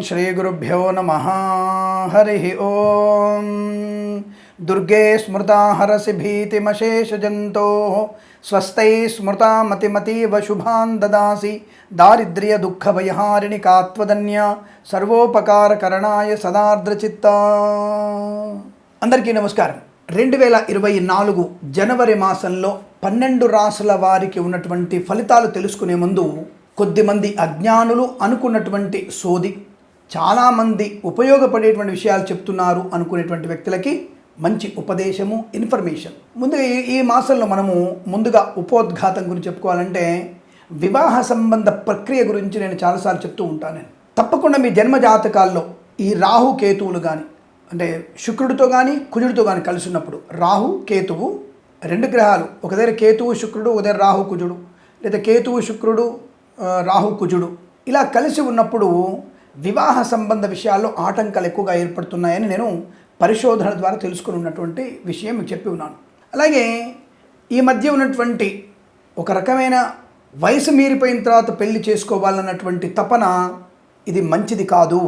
श्रीगुरुभ्यो नमः। हरिः ओं। दुर्गे स्मृता हरसि भीतिमशेषजन्तोः स्वस्त्यै स्मृता मतिमतीव शुभान् ददासि दारिद्र्यदुःखभयहारिणि का त्वदन्या सर्वोपकारकरणाय सदार्द्रचित्ता। అందరికీ నమస్కారం। 2024 జనవరి మాసంలో 12 రాశుల వారికి ఉన్నటువంటి ఫలితాలు తెలుసుకునే ముందు కొద్దిమంది అజ్ఞానులు అనుకున్నటువంటి సోది, చాలామంది ఉపయోగపడేటువంటి విషయాలు చెప్తున్నారు అనుకునేటువంటి వ్యక్తులకి మంచి ఉపదేశము, ఇన్ఫర్మేషన్. ముందుగా ఈ మాసంలో మనము ముందుగా ఉపోద్ఘాతం గురించి చెప్పుకోవాలంటే వివాహ సంబంధ ప్రక్రియ గురించి నేను చాలాసార్లు చెప్తూ ఉంటాను. తప్పకుండా మీ జన్మ జాతకాల్లో ఈ రాహు కేతువులు కానీ, అంటే శుక్రుడితో కానీ కుజుడితో కానీ కలిసి ఉన్నప్పుడు, రాహు కేతువు రెండు గ్రహాలు ఒక దగ్గర కేతువు శుక్రుడు, ఒక దగ్గర రాహు కుజుడు, లేదా కేతువు శుక్రుడు రాహు కుజుడు ఇలా కలిసి ఉన్నప్పుడు వివాహ సంబంధ విషయాల్లో ఆటంకాలు ఎక్కువగా ఏర్పడుతున్నాయని నేను పరిశోధన ద్వారా తెలుసుకుని ఉన్నటువంటి విషయం మీకు చెప్పి ఉన్నాను. అలాగే ఈ మధ్య ఉన్నటువంటి ఒక రకమైన వయసు మీరిపోయిన తర్వాత పెళ్లి చేసుకోవాలన్నటువంటి తపన, ఇది మంచిది కాదు.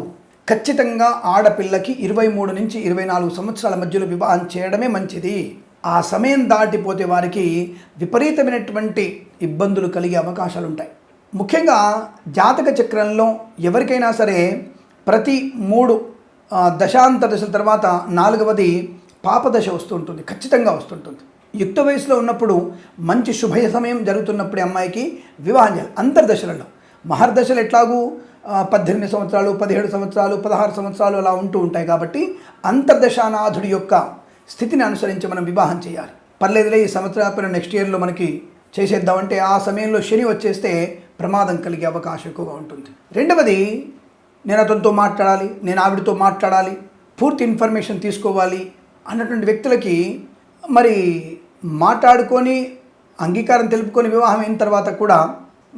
ఖచ్చితంగా ఆడపిల్లకి 23 నుంచి 24 సంవత్సరాల మధ్యలో వివాహం చేయడమే మంచిది. ఆ సమయం దాటిపోతే వారికి విపరీతమైనటువంటి ఇబ్బందులు కలిగే అవకాశాలు ఉంటాయి. ముఖ్యంగా జాతక చక్రంలో ఎవరికైనా సరే ప్రతి 3 దశాంత దశల తర్వాత 4వది పాపదశ వస్తుంటుంది, ఖచ్చితంగా వస్తుంటుంది. యుక్త వయసులో ఉన్నప్పుడు మంచి శుభ సమయం జరుగుతున్నప్పుడే అమ్మాయికి వివాహం చేయాలి. అంతర్దశలలో మహర్దశలు ఎట్లాగూ 18 సంవత్సరాలు, 17 సంవత్సరాలు, 16 సంవత్సరాలు అలా ఉంటూ ఉంటాయి. కాబట్టి అంతర్దశానాథుడి యొక్క స్థితిని అనుసరించి మనం వివాహం చేయాలి. పర్లేదులే ఈ సంవత్సరం నెక్స్ట్ ఇయర్లో మనకి చేసేద్దామంటే ఆ సమయంలో శని వచ్చేస్తే ప్రమాదం కలిగే అవకాశం ఎక్కువగా ఉంటుంది. రెండవది, నేను అతనితో మాట్లాడాలి, నేను ఆవిడతో మాట్లాడాలి, పూర్తి ఇన్ఫర్మేషన్ తీసుకోవాలి అన్నటువంటి వ్యక్తులకి మరి మాట్లాడుకొని అంగీకారం తెలుపుకొని వివాహం అయిన తర్వాత కూడా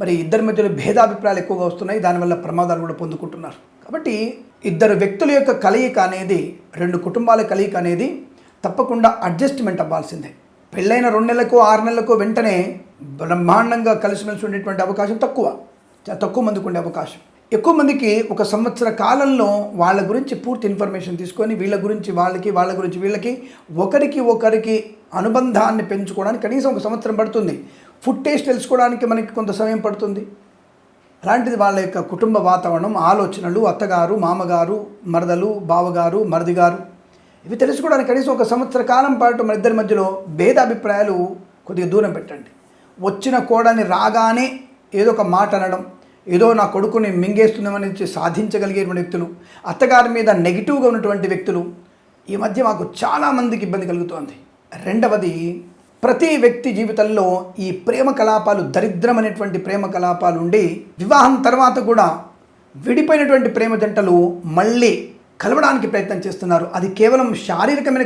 మరి ఇద్దరి మధ్యలో భేదాభిప్రాయాలు ఎక్కువగా వస్తున్నాయి. దానివల్ల ప్రమాదాలు కూడా పొందుకుంటున్నారు. కాబట్టి ఇద్దరు వ్యక్తుల యొక్క కలయిక అనేది, 2 కుటుంబాల కలయిక అనేది తప్పకుండా అడ్జస్ట్మెంట్ అవ్వాల్సిందే. పెళ్ళైన 2 నెలలకు 6 నెలలకు వెంటనే బ్రహ్మాండంగా కలిసిమెలిసి ఉండేటువంటి అవకాశం తక్కువ మందికి ఉండే అవకాశం. ఎక్కువ మందికి 1 సంవత్సర కాలంలో వాళ్ళ గురించి పూర్తి ఇన్ఫర్మేషన్ తీసుకొని వీళ్ళ గురించి వాళ్ళకి, వాళ్ళ గురించి వీళ్ళకి, ఒకరికి అనుబంధాన్ని పెంచుకోవడానికి కనీసం 1 సంవత్సరం పడుతుంది. ఫుడ్ టేస్ట్ తెలుసుకోవడానికి మనకి కొంత సమయం పడుతుంది. అలాంటిది వాళ్ళ యొక్క కుటుంబ వాతావరణం, ఆలోచనలు, అత్తగారు, మామగారు, మరదలు, బావగారు, మరిదిగారు, ఇవి తెలుసుకోవడానికి కనీసం 1 సంవత్సర కాలం పాటు మన ఇద్దరి మధ్యలో భేదాభిప్రాయాలు కొద్దిగా దూరం పెట్టండి. వచ్చిన కోడని రాగానే ఏదో ఒక మాట అనడం, ఏదో నా కొడుకుని మింగేస్తున్నామని సాధించగలిగేటువంటి వ్యక్తులు, అత్తగారి మీద నెగిటివ్గా ఉన్నటువంటి వ్యక్తులు ఈ మధ్య మాకు చాలామందికి ఇబ్బంది కలుగుతోంది. రెండవది, ప్రతి వ్యక్తి జీవితంలో ఈ ప్రేమ కలాపాలు, దరిద్రమైనటువంటి ప్రేమ కలాపాలు ఉండి వివాహం తర్వాత కూడా విడిపోయినటువంటి ప్రేమ జంటలు మళ్ళీ కలవడానికి ప్రయత్నం చేస్తున్నారు. అది కేవలం శారీరకమైన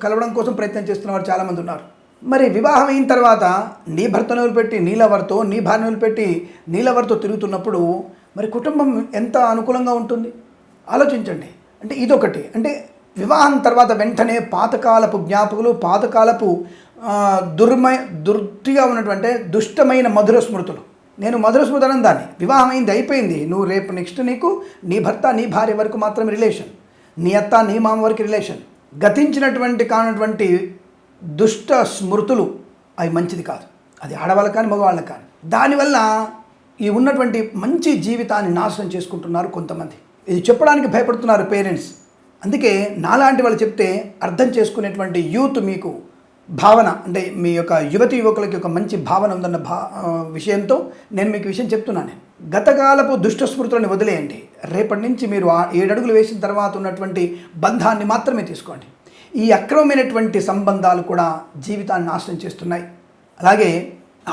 కలవడం కోసం ప్రయత్నం చేస్తున్న వారు చాలామంది ఉన్నారు. మరి వివాహం అయిన తర్వాత నీ భర్తను వదిలిపెట్టి నీలెవరితో, నీ భార్యను వదిలిపెట్టి నీలెవరితో తిరుగుతున్నప్పుడు మరి కుటుంబం ఎంత అనుకూలంగా ఉంటుంది ఆలోచించండి. అంటే ఇదొకటి. అంటే వివాహం తర్వాత వెంటనే పాతకాలపు జ్ఞాపకులు, పాతకాలపు దుర్తిగా ఉన్నటువంటి దుష్టమైన మధుర స్మృతులు. నేను మధుర స్మృతి అనే దాన్ని, వివాహం అయింది, అయిపోయింది, నువ్వు రేపు నెక్స్ట్ నీకు నీ భర్త, నీ భార్య వరకు మాత్రమే రిలేషన్, నీ అత్త, నీ మామ వరకు రిలేషన్. గతించినటువంటి కానటువంటి దుష్ట స్మృతులు అవి మంచిది కాదు. అది ఆడవాళ్ళకి కానీ మగవాళ్ళకి కానీ. దానివల్ల ఈ ఉన్నటువంటి మంచి జీవితాన్ని నాశనం చేసుకుంటున్నారు కొంతమంది. ఇది చెప్పడానికి భయపడుతున్నారు పేరెంట్స్. అందుకే నాలాంటి వాళ్ళు చెప్తే అర్థం చేసుకునేటువంటి యూత్ మీకు భావన, అంటే మీ యొక్క యువతి యువకులకి ఒక మంచి భావన ఉందన్న విషయంతో నేను మీకు విషయం చెప్తున్నాను. గతకాలపు దుష్ట స్మృతులను వదిలేయండి. రేపటి నుంచి మీరు 7 అడుగులు వేసిన తర్వాత ఉన్నటువంటి బంధాన్ని మాత్రమే తీసుకోండి. ఈ అక్రమమైనటువంటి సంబంధాలు కూడా జీవితాన్ని నాశనం చేస్తున్నాయి. అలాగే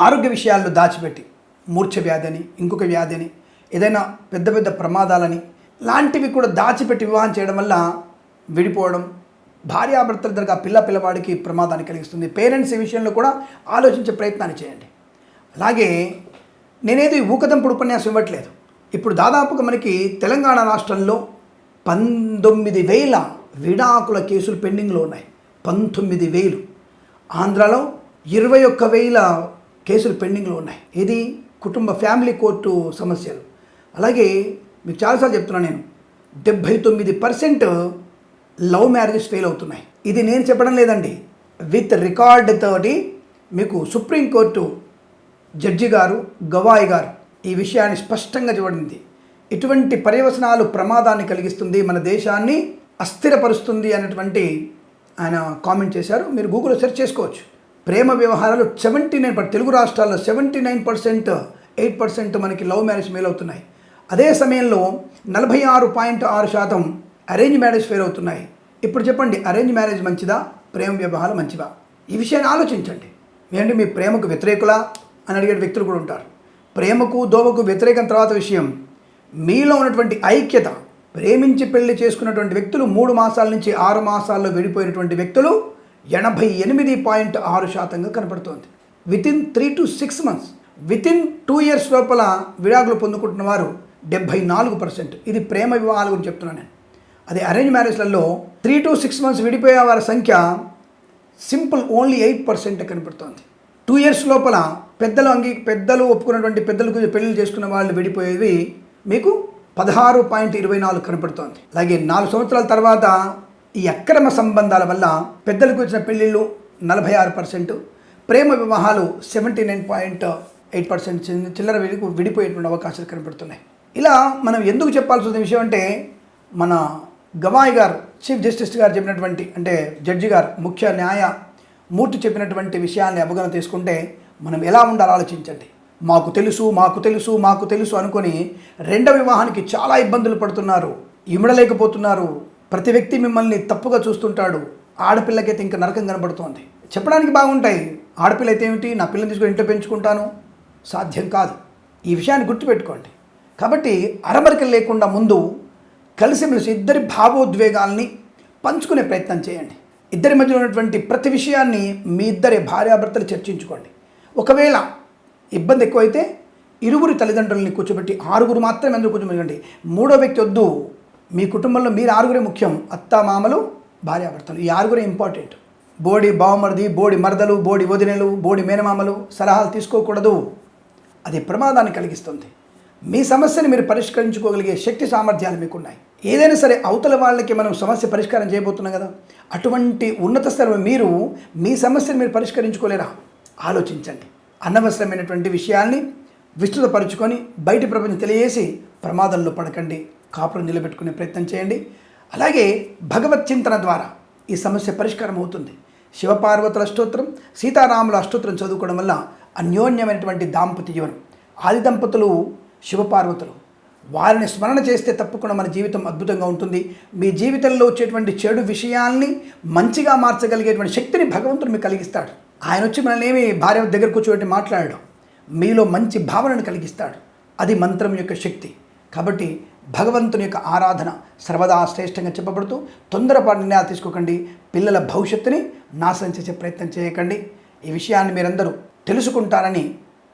ఆరోగ్య విషయాల్లో దాచిపెట్టి మూర్ఛ వ్యాధి అని, ఇంకొక వ్యాధి అని, ఏదైనా పెద్ద పెద్ద ప్రమాదాలని లాంటివి కూడా దాచిపెట్టి వివాహం చేయడం వల్ల విడిపోవడం, భార్యాభర్తల దగ్గర పిల్లవాడికి ప్రమాదాన్ని కలిగిస్తుంది. పేరెంట్స్ ఈ విషయంలో కూడా ఆలోచించే ప్రయత్నాన్ని చేయండి. అలాగే నేనేది ఊకదంపుడు ఉపన్యాసం ఇవ్వట్లేదు. ఇప్పుడు దాదాపుగా మనకి తెలంగాణ రాష్ట్రంలో 19,000 విడాకుల కేసులు పెండింగ్లో ఉన్నాయి. 19,000. ఆంధ్రాలో 21,000 కేసులు పెండింగ్లో ఉన్నాయి. ఇది కుటుంబ ఫ్యామిలీ కోర్టు సమస్యలు. అలాగే మీకు చాలాసార్లు చెప్తున్నాను నేను, 79% లవ్ మ్యారేజెస్ ఫెయిల్ అవుతున్నాయి. ఇది నేను చెప్పడం లేదండి, విత్ రికార్డ్ తోటి మీకు సుప్రీంకోర్టు జడ్జి గారు, గవాయి గారు ఈ విషయాన్ని స్పష్టంగా చూడింది. ఇటువంటి పర్యవసనాలు ప్రమాదాన్ని కలిగిస్తుంది, మన దేశాన్ని అస్థిరపరుస్తుంది అన్నటువంటి ఆయన కామెంట్ చేశారు. మీరు గూగుల్లో సెర్చ్ చేసుకోవచ్చు. ప్రేమ వ్యవహారాలు 79%, తెలుగు రాష్ట్రాల్లో 79%, 8% మనకి లవ్ మ్యారేజ్ ఫెయిల్ అవుతున్నాయి. అదే సమయంలో 46.6% అరేంజ్ మ్యారేజ్ ఫెయిల్ అవుతున్నాయి. ఇప్పుడు చెప్పండి, అరేంజ్ మ్యారేజ్ మంచిదా, ప్రేమ వ్యవహారం మంచిదా? ఈ విషయాన్ని ఆలోచించండి. ఏంటి మీ ప్రేమకు వ్యతిరేకులా అని అడిగే వ్యక్తులు కూడా ఉంటారు. ప్రేమకు దోవకు వ్యతిరేకం తర్వాత విషయం, మీలో ఉన్నటువంటి ఐక్యత, ప్రేమించి పెళ్లి చేసుకున్నటువంటి వ్యక్తులు 3 మాసాల నుంచి 6 మాసాల్లో విడిపోయినటువంటి వ్యక్తులు 88.6% కనపడుతోంది. Within 3 to 6 months, within 2 years లోపల విడాకులు పొందుకుంటున్న వారు 74%. ఇది ప్రేమ వివాహాల గురించి చెప్తున్నాను నేను. అదే అరేంజ్ మ్యారేజ్లలో 3 to 6 months విడిపోయే వారి సంఖ్య సింపుల్ ఓన్లీ 8% కనపడుతోంది. 2 years లోపల పెద్దలు ఒప్పుకున్నటువంటి పెద్దలకు పెళ్లి చేసుకున్న వాళ్ళు విడిపోయేవి మీకు 16.24 కనపడుతోంది. అలాగే 4 సంవత్సరాల తర్వాత ఈ అక్రమ సంబంధాల వల్ల పెద్దలకు వచ్చిన పెళ్ళిళ్ళు 46%, ప్రేమ వివాహాలు 79.8% చిల్లర విడిపోయేటువంటి అవకాశాలు కనపడుతున్నాయి. ఇలా మనం ఎందుకు చెప్పాల్సి వచ్చిన విషయం అంటే, మన గవాయి గారు, చీఫ్ జస్టిస్ గారు చెప్పినటువంటి, అంటే జడ్జి గారు, ముఖ్య న్యాయమూర్తి చెప్పినటువంటి విషయాన్ని అవగాహన తీసుకుంటే మనం ఎలా ఉండాలో ఆలోచించండి. మాకు తెలుసు అనుకొని రెండవ వివాహానికి చాలా ఇబ్బందులు పడుతున్నారు, ఇమడలేకపోతున్నారు. ప్రతి వ్యక్తి మిమ్మల్ని తప్పుగా చూస్తుంటాడు. ఆడపిల్లకైతే ఇంకా నరకం కనబడుతోంది. చెప్పడానికి బాగుంటాయి, ఆడపిల్ల అయితే ఏమిటి, నా పిల్లని తీసుకొని ఇంట్లో పెంచుకుంటాను, సాధ్యం కాదు. ఈ విషయాన్ని గుర్తుపెట్టుకోండి. కాబట్టి అరమరికలు లేకుండా ముందు కలిసిమెలిసి ఇద్దరి భావోద్వేగాల్ని పంచుకునే ప్రయత్నం చేయండి. ఇద్దరి మధ్యలో ఉన్నటువంటి ప్రతి విషయాన్ని మీ ఇద్దరి భార్యాభర్తలు చర్చించుకోండి. ఒకవేళ ఇబ్బంది ఎక్కువైతే ఇరువురి తల్లిదండ్రులని కూర్చోబెట్టి 6 మాత్రమే ఎందుకు కూర్చోబెట్టండి. 3వ వ్యక్తి వద్దు. మీ కుటుంబంలో మీరు 6 ముఖ్యం, అత్త మామలు భార్యాభర్తలు, ఈ 6 ఇంపార్టెంట్. బోడి బావమరిది, బోడి మరదలు, బోడి వదినలు, బోడి మేనమామలు సలహాలు తీసుకోకూడదు. అది ప్రమాదాన్ని కలిగిస్తుంది. మీ సమస్యని మీరు పరిష్కరించుకోగలిగే శక్తి సామర్థ్యాలు మీకున్నాయి. ఏదైనా సరే అవతల వాళ్ళకి మనం సమస్య పరిష్కారం చేయబోతున్నాం కదా, అటువంటి ఉన్నత స్థలం మీరు మీ సమస్యను మీరు పరిష్కరించుకోలేరా? ఆలోచించండి. అనవసరమైనటువంటి విషయాల్ని విస్తృతపరుచుకొని బయటి ప్రపంచం తెలియజేసి ప్రమాదంలో పడకండి. కాపురం నిలబెట్టుకునే ప్రయత్నం చేయండి. అలాగే భగవత్ చింతన ద్వారా ఈ సమస్య పరిష్కారం అవుతుంది. శివపార్వతుల అష్టోత్తరం, సీతారాముల అష్టోత్తరం చదువుకోవడం వల్ల అన్యోన్యమైనటువంటి దాంపత్య జీవనం. ఆది దంపతులు శివపార్వతులు, వారిని స్మరణ చేస్తే తప్పకుండా మన జీవితం అద్భుతంగా ఉంటుంది. మీ జీవితంలో వచ్చేటువంటి చెడు విషయాల్ని మంచిగా మార్చగలిగేటువంటి శక్తిని భగవంతుడు మీకు కలిగిస్తాడు. ఆయన వచ్చి మనల్ని ఏమి భార్య దగ్గర కూర్చోబెట్టి మాట్లాడడం, మీలో మంచి భావనను కలిగిస్తాడు. అది మంత్రం యొక్క శక్తి. కాబట్టి భగవంతుని యొక్క ఆరాధన సర్వదా శ్రేష్టంగా చెప్పబడుతూ తొందరపాటు నిర్ణయాలు తీసుకోకండి. పిల్లల భవిష్యత్తుని నాశనం చేసే ప్రయత్నం చేయకండి. ఈ విషయాన్ని మీరందరూ తెలుసుకుంటారని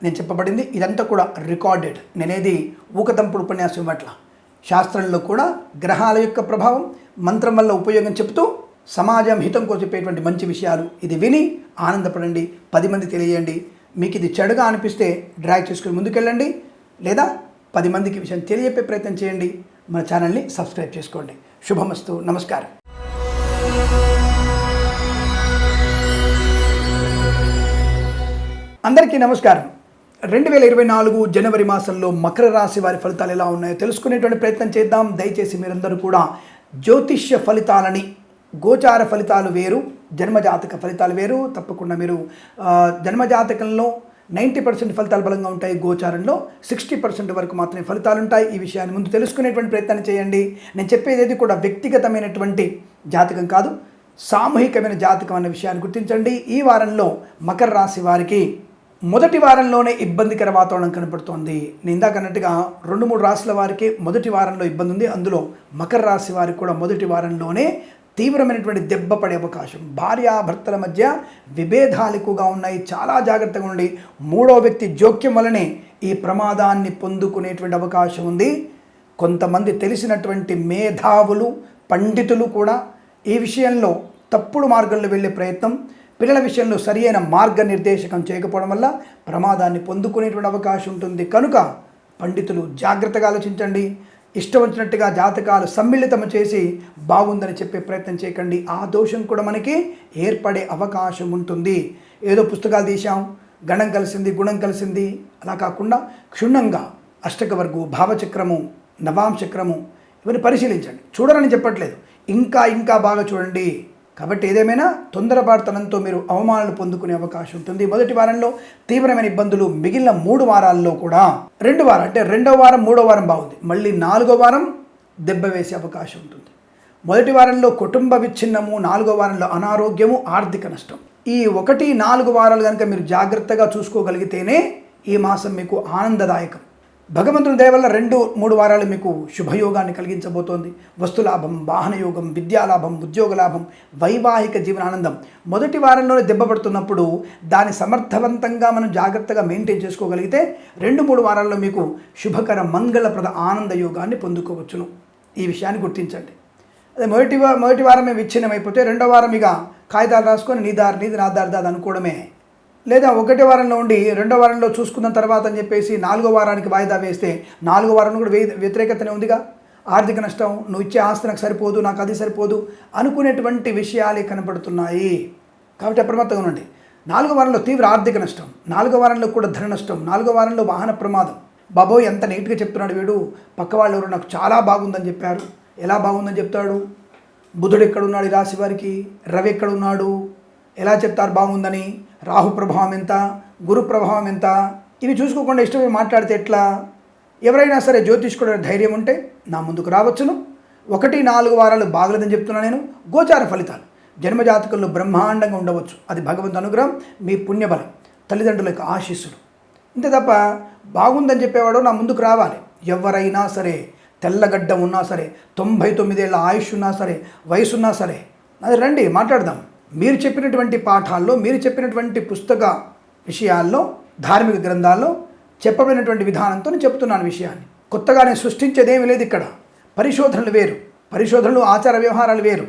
నేను చెప్పబడింది. ఇదంతా కూడా రికార్డెడ్. నేనేది ఊకదంపుడు ఉపన్యాసం ఇవ్వట్ల. శాస్త్రంలో కూడా గ్రహాల యొక్క ప్రభావం, మంత్రం వల్ల ఉపయోగం చెప్తూ సమాజం హితం కోసం చెప్పేటువంటి మంచి విషయాలు. ఇది విని ఆనందపడండి, 10 మంది తెలియజేయండి. మీకు ఇది చెడుగా అనిపిస్తే డ్రాగ్ చేసుకుని ముందుకెళ్ళండి, లేదా 10 మందికి విషయం తెలియజెప్పే ప్రయత్నం చేయండి. మన ఛానల్ని సబ్స్క్రైబ్ చేసుకోండి. శుభమస్తు. నమస్కారం. అందరికీ నమస్కారం. 2024 జనవరి మాసంలో మకర రాశి వారి ఫలితాలు ఎలా ఉన్నాయో తెలుసుకునేటువంటి ప్రయత్నం చేద్దాం. దయచేసి మీరందరూ కూడా జ్యోతిష్య ఫలితాలని, గోచార ఫలితాలు వేరు, జన్మజాతక ఫలితాలు వేరు. తప్పకుండా మీరు జన్మజాతకంలో 90% ఫలితాలు బలంగా ఉంటాయి, గోచారంలో 60% వరకు మాత్రమే ఫలితాలు ఉంటాయి. ఈ విషయాన్ని ముందు తెలుసుకునేటువంటి ప్రయత్నం చేయండి. నేను చెప్పేది కూడా వ్యక్తిగతమైనటువంటి జాతకం కాదు, సామూహికమైన జాతకం అనే విషయాన్ని గుర్తించండి. ఈ వారంలో మకర రాశి వారికి మొదటి వారంలోనే ఇబ్బందికర వాతావరణం కనపడుతోంది. నేను ఇందాక అన్నట్టుగా 2-3 రాశుల వారికి మొదటి వారంలో ఇబ్బంది ఉంది. అందులో మకర రాశి వారికి కూడా మొదటి వారంలోనే తీవ్రమైనటువంటి దెబ్బ పడే అవకాశం. భార్యాభర్తల మధ్య విభేదాలు ఎక్కువగా ఉన్నాయి. చాలా జాగ్రత్తగా ఉండి 3వ వ్యక్తి జోక్యం వల్లనే ఈ ప్రమాదాన్ని పొందుకునేటువంటి అవకాశం ఉంది. కొంతమంది తెలిసినటువంటి మేధావులు, పండితులు కూడా ఈ విషయంలో తప్పుడు మార్గంలో వెళ్ళే ప్రయత్నం, పిల్లల విషయంలో సరి అయిన మార్గనిర్దేశకం చేయకపోవడం వల్ల ప్రమాదాన్ని పొందుకునేటువంటి అవకాశం ఉంటుంది. కనుక పండితులు జాగ్రత్తగా ఆలోచించండి. ఇష్టం వచ్చినట్టుగా జాతకాలు సమ్మిళితం చేసి బాగుందని చెప్పే ప్రయత్నం చేయకండి. ఆ దోషం కూడా మనకి ఏర్పడే అవకాశం ఉంటుంది. ఏదో పుస్తకాలు తీసాం, గణం కలిసింది, గుణం కలిసింది, అలా కాకుండా క్షుణ్ణంగా అష్టకవర్గు, భావచక్రము, నవాంశక్రము ఇవన్నీ పరిశీలించండి. చూడరని చెప్పట్లేదు, ఇంకా ఇంకా బాగా చూడండి. కాబట్టి ఏదేమైనా తొందరపాటుతనంతో మీరు అవమానాలు పొందుకునే అవకాశం ఉంటుంది. మొదటి వారంలో తీవ్రమైన ఇబ్బందులు, మిగిలిన 3 వారాల్లో కూడా 2 వారం అంటే 2వ వారం 3వ వారం బాగుంది, మళ్ళీ 4వ వారం దెబ్బ వేసే అవకాశం ఉంటుంది. మొదటి వారంలో కుటుంబ విచ్ఛిన్నము, 4వ వారంలో అనారోగ్యము, ఆర్థిక నష్టం. ఈ 1-4 వారాలు కనుక మీరు జాగ్రత్తగా చూసుకోగలిగితేనే ఈ మాసం మీకు ఆనందదాయకం. భగవంతుని దయ వల్ల 2-3 వారాలు మీకు శుభయోగాన్ని కలిగించబోతోంది. వస్తులాభం, వాహనయోగం, విద్యాలాభం, ఉద్యోగలాభం, వైవాహిక జీవనానందం. మొదటి వారంలోనే దెబ్బపడుతున్నప్పుడు దాన్ని సమర్థవంతంగా మనం జాగ్రత్తగా మెయింటైన్ చేసుకోగలిగితే 2-3 వారాల్లో మీకు శుభకర మంగళప్రద ఆనంద యోగాన్ని పొందుకోవచ్చును. ఈ విషయాన్ని గుర్తించండి. అదే మొదటి వారమే విచ్ఛిన్నమైపోతే 2వ వారం ఇక కాగితాలు రాసుకొని నీ దారి నీది నా దారి దాది అనుకోవడమే. లేదా 1వ వారంలో ఉండి 2వ వారంలో చూసుకున్న తర్వాత అని చెప్పేసి 4వ వారానికి వాయిదా వేస్తే 4వ వారంలో కూడా వ్యతిరేకతనే ఉందిగా. ఆర్థిక నష్టం, నువ్వు ఇచ్చే ఆస్తి నాకు సరిపోదు, నాకు అది సరిపోదు అనుకునేటువంటి విషయాలే కనపడుతున్నాయి. కాబట్టి అప్రమత్తంగా ఉండండి. 4వ వారంలో తీవ్ర ఆర్థిక నష్టం, 4వ వారంలో కూడా ధన నష్టం, 4వ వారంలో వాహన ప్రమాదం. బాబోయ్ ఎంత నీట్గా చెప్తున్నాడు వీడు, పక్క వాళ్ళు ఎవరు నాకు చాలా బాగుందని చెప్పారు. ఎలా బాగుందని చెప్తాడు? బుధుడు ఎక్కడున్నాడు ఈ రాశి వారికి, రవి ఎక్కడున్నాడు, ఎలా చెప్తారు బాగుందని? రాహు ప్రభావం ఎంత, గురు ప్రభావం ఎంత, ఇవి చూసుకోకుండా ఇష్టమే మాట్లాడితే ఎట్లా? ఎవరైనా సరే జ్యోతిష్కుడు ధైర్యం ఉంటే నా ముందుకు రావచ్చును. 1-4 వారాలు బాగలేదని చెప్తున్నా నేను. గోచార ఫలితాలు జన్మజాతకంలో బ్రహ్మాండంగా ఉండవచ్చు. అది భగవంతు అనుగ్రహం, మీ పుణ్యబలం, తల్లిదండ్రుల యొక్క ఆశీస్సులు. ఇంతే తప్ప బాగుందని చెప్పేవాడు నా ముందుకు రావాలి. ఎవరైనా సరే, తెల్లగడ్డం ఉన్నా సరే, 99 ఏళ్ళ ఆయుష్ ఉన్నా సరే, వయసున్నా సరే, అది రండి మాట్లాడదాం. మీరు చెప్పినటువంటి పాఠాల్లో, మీరు చెప్పినటువంటి పుస్తక విషయాల్లో, ధార్మిక గ్రంథాల్లో చెప్పబడినటువంటి విధానంతో నేను చెప్తున్నాను విషయాన్ని. కొత్తగా నేను సృష్టించేదేమీ లేదు ఇక్కడ. పరిశోధనలు వేరు, పరిశోధనలు ఆచార వ్యవహారాలు వేరు.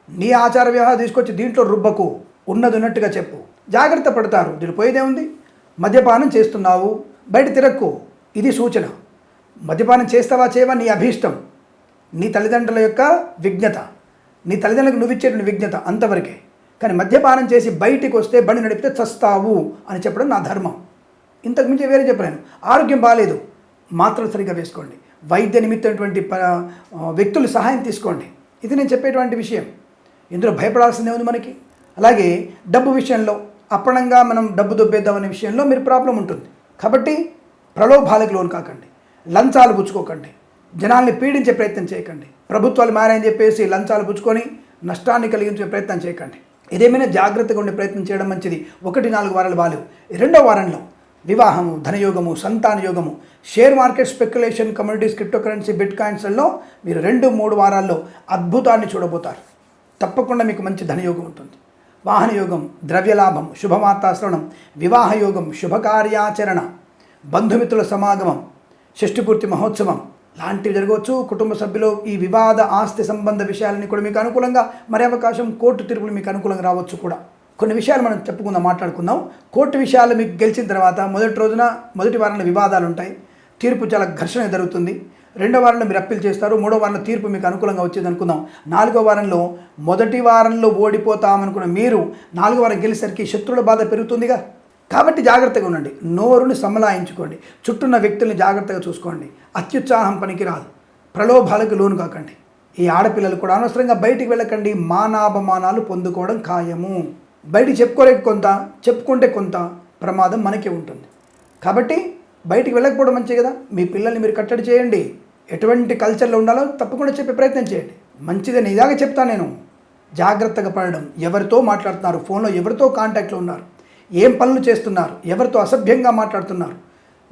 నీ ఆచార వ్యవహారం తీసుకొచ్చి దీంట్లో రుబ్బకు, ఉన్నది ఉన్నట్టుగా చెప్పు. జాగ్రత్త పడతారు. దీని పోయేదేముంది? మద్యపానం చేస్తున్నావు, బయట తిరక్కు, ఇది సూచన. మద్యపానం చేస్తావా చేయవా నీ అభీష్టం, నీ తల్లిదండ్రుల యొక్క విజ్ఞత, నీ తల్లిదండ్రులకు నువ్వు ఇచ్చేటువంటి విజ్ఞత అంతవరకే. కానీ మద్యపానం చేసి బయటికి వస్తే బండి నడిపితే చస్తావు అని చెప్పడం నా ధర్మం. ఇంతకు మించి వేరే చెప్పలేను. ఆరోగ్యం బాగాలేదు, మాత్రలు సరిగ్గా వేసుకోండి. వైద్య నిమిత్తమైనటువంటి వ్యక్తుల సహాయం తీసుకోండి. ఇది నేను చెప్పేటువంటి విషయం. ఇందులో భయపడాల్సిందే ఉంది మనకి. అలాగే డబ్బు విషయంలో అప్పనంగా మనం డబ్బు దొబ్బేద్దామనే విషయంలో మీరు ప్రాబ్లం ఉంటుంది. కాబట్టి ప్రలోభాలకు లోను కాకండి, లంచాలు పుచ్చుకోకండి, జనాల్ని పీడించే ప్రయత్నం చేయకండి. ప్రభుత్వాలు మారని చెప్పేసి లంచాలు పుచ్చుకొని నష్టాన్ని కలిగించే ప్రయత్నం చేయకండి. ఏదేమైనా జాగ్రత్తగా ఉండే ప్రయత్నం చేయడం మంచిది. 1-4 వారాలు బాలేవు. 2వ వారంలో వివాహము, ధనయోగము, సంతాన యోగము, share market, speculation, communities, crypto currency, బిట్ కాయిన్స్లలో మీరు 2-3 వారాల్లో అద్భుతాన్ని చూడబోతారు. తప్పకుండా మీకు మంచి ధనయోగం ఉంటుంది. వాహన యోగం, ద్రవ్యలాభం, శుభవార్తాశ్రవణం, వివాహ యోగం, శుభకార్యాచరణ, బంధుమిత్రుల సమాగమం, షష్ఠిపూర్తి మహోత్సవం లాంటివి జరగవచ్చు. కుటుంబ సభ్యులు ఈ వివాద ఆస్తి సంబంధ విషయాలని కూడా మీకు అనుకూలంగా మరే అవకాశం, కోర్టు తీర్పులు మీకు అనుకూలంగా రావచ్చు కూడా. కొన్ని విషయాలు మనం చెప్పుకుందాం, మాట్లాడుకుందాం. కోర్టు విషయాలు మీకు గెలిచిన తర్వాత మొదటి వారంలో వివాదాలు ఉంటాయి, తీర్పు చాలా ఘర్షణ జరుగుతుంది. 2వ వారంలో మీరు అప్పీల్ చేస్తారు, 3వ వారంలో తీర్పు మీకు అనుకూలంగా వచ్చేది అనుకుందాం. 4వ వారంలో మొదటి వారంలో ఓడిపోతామనుకున్న మీరు 4వ వారం గెలిసరికి శత్రువుల బాధ పెరుగుతుందిగా. కాబట్టి జాగ్రత్తగా ఉండండి, నోరుని సమలాయించుకోండి, చుట్టూన్న వ్యక్తుల్ని జాగ్రత్తగా చూసుకోండి. అత్యుత్సాహం పనికిరాదు, ప్రలోభాలకు లోను కాకండి. ఈ ఆడపిల్లలు కూడా అనవసరంగా బయటికి వెళ్ళకండి, మానాపమానాలు పొందుకోవడం ఖాయము. బయటికి చెప్పుకోలేక కొంత, చెప్పుకుంటే కొంత ప్రమాదం మనకే ఉంటుంది. కాబట్టి బయటికి వెళ్ళకపోవడం మంచిది కదా. మీ పిల్లల్ని మీరు కట్టడి చేయండి. ఎటువంటి కల్చర్లో ఉండాలో తప్పకుండా చెప్పే ప్రయత్నం చేయండి. మంచిదని ఇలాగే చెప్తాను నేను. జాగ్రత్తగా పడడం, ఎవరితో మాట్లాడుతున్నారు, ఫోన్లో ఎవరితో కాంటాక్ట్లో ఉన్నారు, ఏం పనులు చేస్తున్నారు, ఎవరితో అసభ్యంగా మాట్లాడుతున్నారు,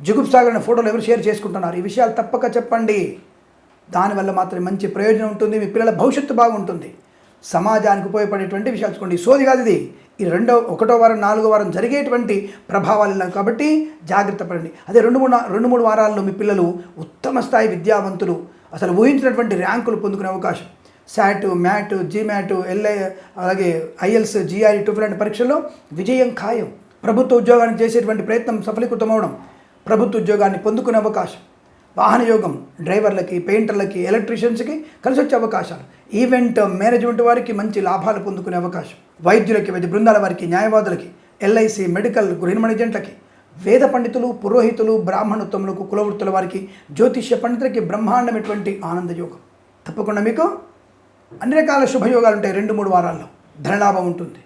జుగుప్సాగరైన ఫోటోలు ఎవరు షేర్ చేసుకుంటున్నారు, ఈ విషయాలు తప్పక చెప్పండి. దానివల్ల మాత్రమే మంచి ప్రయోజనం ఉంటుంది, మీ పిల్లల భవిష్యత్తు బాగుంటుంది, సమాజానికి ఉపయోగపడేటువంటి విషయాలు చూసుకోండి. సోది కాదు ఇది. ఈ 1వ వారం 4వ వారం జరిగేటువంటి ప్రభావాలు ఇలా కాబట్టి జాగ్రత్త పడండి. అదే 2-3 వారాల్లో మీ పిల్లలు ఉత్తమ స్థాయి విద్యావంతులు, అసలు ఊహించినటువంటి ర్యాంకులు పొందుకునే అవకాశం. శాట్, మ్యాట్, జీమ్యాట్, ఎల్ఐ, అలాగే ఐఎల్స్, జిఆర్ఈ, టోఫెల్ లాంటి పరీక్షల్లో విజయం ఖాయం. ప్రభుత్వ ఉద్యోగానికి చేసేటువంటి ప్రయత్నం సఫలీకృతం అవడం, ప్రభుత్వ ఉద్యోగాన్ని పొందుకునే అవకాశం. వాహన యోగం డ్రైవర్లకి, పెయింటర్లకి, ఎలక్ట్రీషియన్స్కి కలిసి వచ్చే అవకాశాలు. ఈవెంట్ మేనేజ్మెంట్ వారికి మంచి లాభాలు పొందుకునే అవకాశం. వైద్యులకి, వైద్య బృందాల వారికి, న్యాయవాదులకి, ఎల్ఐసి, మెడికల్, గృహ ఏజెంట్లకి, వేద పండితులు, పురోహితులు, బ్రాహ్మణోత్తములకు, కులవృత్తుల వారికి, జ్యోతిష్య పండితులకి బ్రహ్మాండమైనటువంటి ఆనందయోగం. తప్పకుండా మీకు అన్ని రకాల శుభయోగాలు ఉంటాయి. 2-3 వారాల్లో ధనలాభం ఉంటుంది.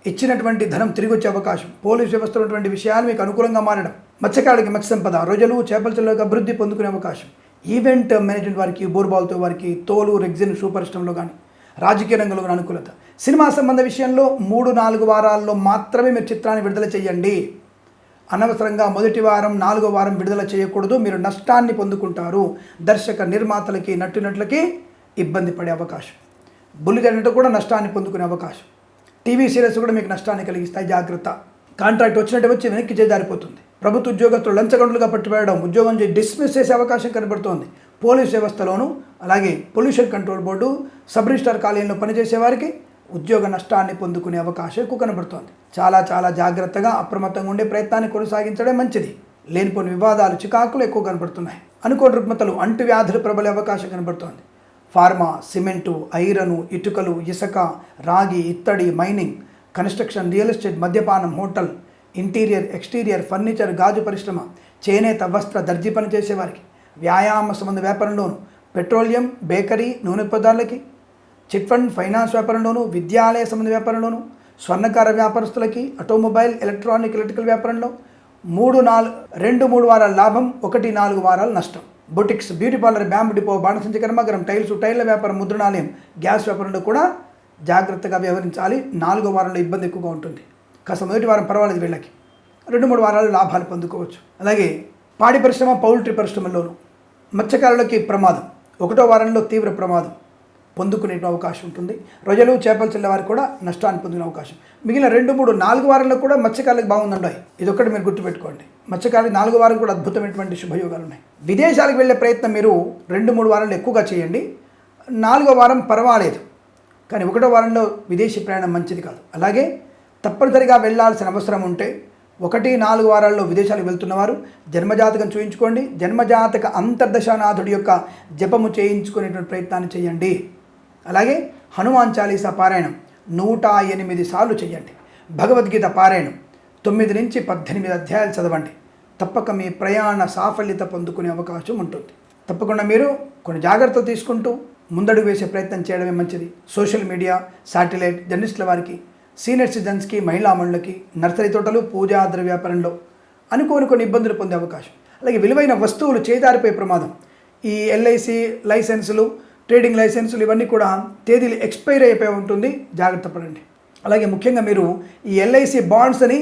ఇచ్చినటువంటి ధనం తిరిగి వచ్చే అవకాశం. పోలీస్ వ్యవస్థలో ఉన్నటువంటి విషయాలు మీకు అనుకూలంగా మారడం. మత్స్యకారులకి మత్స్య సంపద, రొయ్యలు, చేపల చెరువులకు అభివృద్ధి పొందుకునే అవకాశం. ఈవెంట్ మేనేజ్మెంట్ వారికి, బోర్బాల్తో వారికి, తోలు, రెగ్జిన్, షూ పరిశ్రమలో కానీ, రాజకీయ రంగంలో కానీ అనుకూలత. సినిమా సంబంధ విషయంలో 3-4 వారాల్లో మాత్రమే మీరు చిత్రాన్ని విడుదల చేయండి. అనవసరంగా మొదటి వారం, 4వ వారం విడుదల చేయకూడదు. మీరు నష్టాన్ని పొందుకుంటారు. దర్శక, నిర్మాతలకి, నటునట్లకి ఇబ్బంది పడే అవకాశం. బుల్లితెరట కూడా నష్టాన్ని పొందుకునే అవకాశం. టీవీ సీరియల్స్ కూడా మీకు నష్టాన్ని కలిగిస్తాయి. జాగ్రత్త. కాంట్రాక్ట్ వచ్చినట్టు వచ్చి వెనక్కి చేజారిపోతుంది. ప్రభుత్వ ఉద్యోగస్తులు లంచగొండలుగా పట్టుబడడం, ఉద్యోగం డిస్మిస్ చేసే అవకాశం కనబడుతోంది. పోలీస్ వ్యవస్థలోను, అలాగే pollution control board, sub registrar కాలేజీలో పనిచేసే వారికి ఉద్యోగ నష్టాన్ని పొందుకునే అవకాశం ఎక్కువ కనబడుతోంది. చాలా జాగ్రత్తగా, అప్రమత్తంగా ఉండే ప్రయత్నాన్ని కొనసాగించడం మంచిది. లేనిపోని వివాదాలు, చికాకులు ఎక్కువ కనబడుతున్నాయి. అనుకోని రుగ్మతలు, అంటువ్యాధులు ప్రబలే అవకాశం కనబడుతోంది. ఫార్మా, సిమెంటు, ఐరను, ఇటుకలు, ఇసుక, రాగి, ఇత్తడి, మైనింగ్, కన్స్ట్రక్షన్, రియల్ ఎస్టేట్, మద్యపానం, హోటల్, ఇంటీరియర్, ఎక్స్టీరియర్, ఫర్నిచర్, గాజు పరిశ్రమ, చేనేత, వస్త్ర, దర్జీ పని చేసేవారికి, వ్యాయామ సంబంధ వ్యాపారంలోను, పెట్రోలియం, బేకరీ, నూనె పదార్థాలకి, చిట్ ఫండ్, ఫైనాన్స్ వ్యాపారంలోను, విద్యాలయ సంబంధ వ్యాపారంలోను, స్వర్ణకార వ్యాపారస్తులకి, ఆటోమొబైల్, ఎలక్ట్రానిక్, ఎలక్ట్రికల్ వ్యాపారంలో 2-3 వారాల లాభం, 1-4 వారాల నష్టం. Boutiques, beauty parlour, bamboo depot, బాణసంచి కర్మాగారం, టైర్ల వ్యాపారం, ముద్రణాలయం, గ్యాస్ వ్యాపారంలో కూడా జాగ్రత్తగా వ్యవహరించాలి. 4వ వారంలో ఇబ్బంది ఎక్కువగా ఉంటుంది. కాస్త మొదటి వారం పర్వాలేదు, వీళ్ళకి 2-3 వారాలు లాభాలు పొందుకోవచ్చు. అలాగే పాడి పరిశ్రమ, పౌల్ట్రీ పరిశ్రమల్లోనూ మత్స్యకారులకి ప్రమాదం, 1వ వారంలో తీవ్ర ప్రమాదం పొందుకునే అవకాశం ఉంటుంది. రొయ్యలు, చేపల చెల్ల వారికి కూడా నష్టాన్ని పొందుకునే అవకాశం. మిగిలిన 2-3-4 వారాల్లో కూడా మత్స్యకారులకు బాగుందండి. ఇదొక్కటి మీరు గుర్తుపెట్టుకోండి. మత్స్యకారులకు 4వ వారం కూడా అద్భుతమైనటువంటి శుభయోగాలు ఉన్నాయి. విదేశాలకు వెళ్ళే ప్రయత్నం మీరు 2-3 వారాల్లో ఎక్కువగా చేయండి. 4వ వారం పర్వాలేదు, కానీ 1వ వారంలో విదేశీ ప్రయాణం మంచిది కాదు. అలాగే తప్పనిసరిగా వెళ్ళాల్సిన అవసరం ఉంటే 1-4 వారాల్లో విదేశాలకు వెళ్తున్నవారు జన్మజాతకం చూయించుకోండి. జన్మజాతక అంతర్దశానాథుడి యొక్క జపము చేయించుకునేటువంటి ప్రయత్నాన్ని చేయండి. అలాగే హనుమాన్ చాలీసా పారాయణం 108 సార్లు చేయండి. భగవద్గీత పారాయణం 9 నుంచి 18 అధ్యాయాలు చదవండి. తప్పక మీ ప్రయాణ సాఫల్యత పొందుకునే అవకాశం ఉంటుంది. తప్పకుండా మీరు కొన్ని జాగ్రత్తలు తీసుకుంటూ ముందడుగు వేసే ప్రయత్నం చేయడమే మంచిది. సోషల్ మీడియా, శాటిలైట్, జర్నలిస్టుల వారికి, సీనియర్ సిటిజన్స్కి, మహిళా మండలికి, నర్సరీ తోటలు, పూజా ద్రవ్య వ్యాపారంలో అనుకోని కొన్ని ఇబ్బందులు పొందే అవకాశం. అలాగే విలువైన వస్తువులు చేదారిపోయే ప్రమాదం. ఈ ఎల్ఐసి లైసెన్సులు, ట్రేడింగ్ లైసెన్సులు ఇవన్నీ కూడా తేదీలు ఎక్స్పైర్ అయిపోయి ఉంటుంది. జాగ్రత్త పడండి. అలాగే ముఖ్యంగా మీరు ఈ ఎల్ఐసి బాండ్స్ని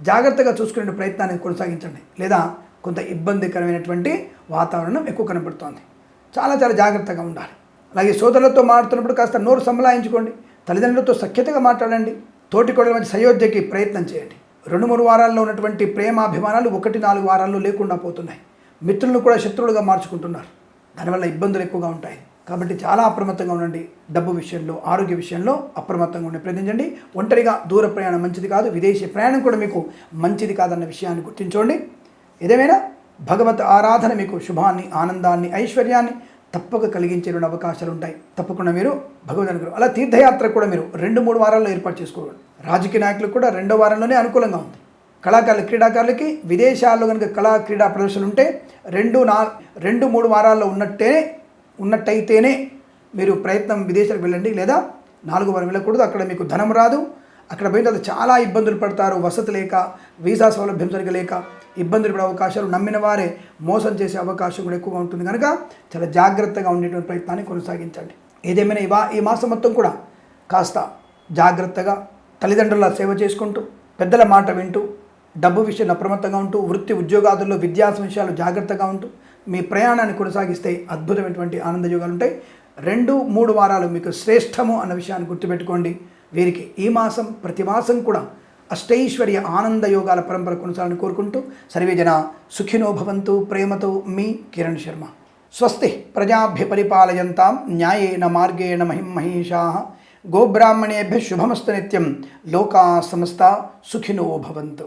జాగ్రత్తగా చూసుకునే ప్రయత్నాన్ని కొనసాగించండి. లేదా కొంత ఇబ్బందికరమైనటువంటి వాతావరణం ఎక్కువ కనబడుతోంది. చాలా జాగ్రత్తగా ఉండాలి. అలాగే సోదరులతో మాట్లాడుతున్నప్పుడు కాస్త నోరు సంబలాయించుకోండి. తల్లిదండ్రులతో సఖ్యతగా మాట్లాడండి. తోటికోడల మధ్య సయోధ్యకి ప్రయత్నం చేయండి. 2-3 వారాల్లో ఉన్నటువంటి ప్రేమాభిమానాలు 1-4 వారాల్లో లేకుండా పోతున్నాయి. మిత్రులను కూడా శత్రువులుగా మార్చుకుంటున్నారు. దానివల్ల ఇబ్బందులు ఎక్కువగా ఉంటాయి. కాబట్టి చాలా అప్రమత్తంగా ఉండండి. డబ్బు విషయంలో, ఆరోగ్య విషయంలో అప్రమత్తంగా ఉండే ప్రయత్నించండి. ఒంటరిగా దూర ప్రయాణం మంచిది కాదు. విదేశీ ప్రయాణం కూడా మీకు మంచిది కాదన్న విషయాన్ని గుర్తించండి. ఏదేమైనా భగవత్ ఆరాధన మీకు శుభాన్ని, ఆనందాన్ని, ఐశ్వర్యాన్ని తప్పక కలిగించే అవకాశాలు ఉంటాయి. తప్పకుండా మీరు భగవద్ అనుగ్రహం. అలా తీర్థయాత్ర కూడా మీరు 2-3 వారాల్లో ఏర్పాటు చేసుకోవాలి. రాజకీయ నాయకులకు కూడా 2వ వారంలోనే అనుకూలంగా ఉంది. కళాకారులు, క్రీడాకారులకి విదేశాల్లో కనుక కళా క్రీడా ప్రదర్శనలు ఉంటే 2-3 వారాల్లో ఉన్నట్టయితేనే మీరు ప్రయత్నం విదేశాలకు వెళ్ళండి. లేదా 4వ వారం వెళ్ళకూడదు. అక్కడ మీకు ధనం రాదు. అక్కడ పోయిన తర్వాత చాలా ఇబ్బందులు పడతారు. వసతి లేక, వీసా సౌలభ్యం సరిగా లేక ఇబ్బందులు పడే అవకాశాలు, నమ్మిన వారే మోసం చేసే అవకాశం కూడా ఎక్కువగా ఉంటుంది. కనుక చాలా జాగ్రత్తగా ఉండేటువంటి ప్రయత్నాన్ని కొనసాగించండి. ఏదేమైనా ఈ మాసం మొత్తం కూడా కాస్త జాగ్రత్తగా తల్లిదండ్రుల సేవ చేసుకుంటూ, పెద్దల మాట వింటూ, డబ్బు విషయంలో అప్రమత్తంగా ఉంటూ, వృత్తి ఉద్యోగాదుల్లో విద్యాస విషయాలు జాగ్రత్తగా ఉంటూ మీ ప్రయాణాన్ని కొనసాగిస్తే అద్భుతమైనటువంటి ఆనందయోగాలు ఉంటాయి. 2-3 వారాలు మీకు శ్రేష్టము అన్న విషయాన్ని గుర్తుపెట్టుకోండి. వీరికి ఈ మాసం, ప్రతి మాసం కూడా అష్టైశ్వర్య ఆనంద యోగాల పరంపర కొనసాగాలని కోరుకుంటూ సర్వే జన సుఖినో భవంతు. ప్రేమతో మీ కిరణ్ శర్మ. స్వస్తి ప్రజాభ్య పరిపాలయంతాం న్యాయేన మార్గేణ మహిమహేషాః. గోబ్రాహ్మణేభ్యः శుభమస్తు నిత్యం. లోకా సమస్తా సుఖినో భవంతు.